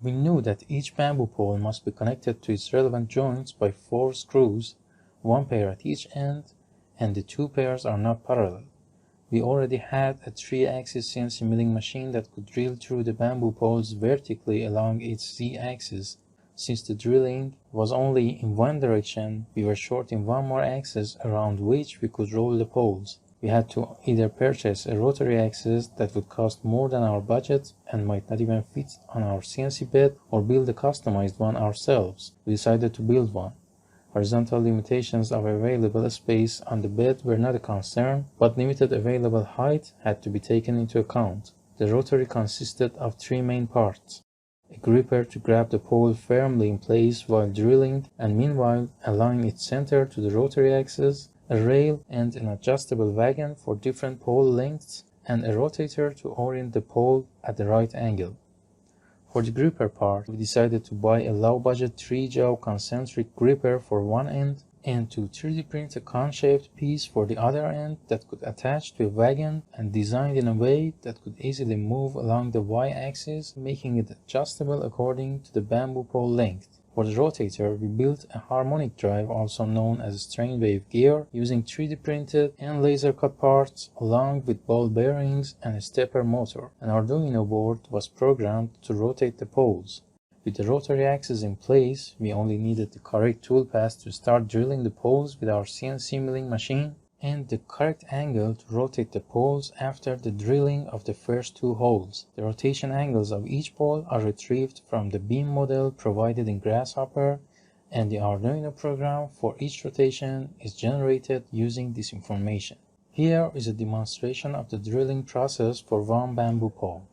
We knew that each bamboo pole must be connected to its relevant joints by 4 screws, 1 pair at each end, and the 2 pairs are not parallel. We already had a 3-axis CNC milling machine that could drill through the bamboo poles vertically along its Z-axis. Since the drilling was only in one direction, we were short in one more axis around which we could roll the poles. We had to either purchase a rotary axis that would cost more than our budget and might not even fit on our CNC bed, or build a customized one ourselves. We decided to build one. Horizontal limitations of available space on the bed were not a concern, but limited available height had to be taken into account. The rotary consisted of 3 main parts: a gripper to grab the pole firmly in place while drilling and meanwhile align its center to the rotary axis, a rail and an adjustable wagon for different pole lengths, and a rotator to orient the pole at the right angle. For the gripper part, we decided to buy a low-budget 3-jaw concentric gripper for one end and to 3D print a cone-shaped piece for the other end that could attach to a wagon and designed in a way that could easily move along the Y-axis, making it adjustable according to the bamboo pole length. For the rotator, we built a harmonic drive, also known as a strain wave gear, using 3D printed and laser cut parts, along with ball bearings and a stepper motor. An Arduino board was programmed to rotate the poles. With the rotary axis in place, we only needed the correct toolpath to start drilling the poles with our CNC milling machine, and the correct angle to rotate the poles after the drilling of the first 2 holes. The rotation angles of each pole are retrieved from the beam model provided in Grasshopper, and the Arduino program for each rotation is generated using this information. Here is a demonstration of the drilling process for one bamboo pole.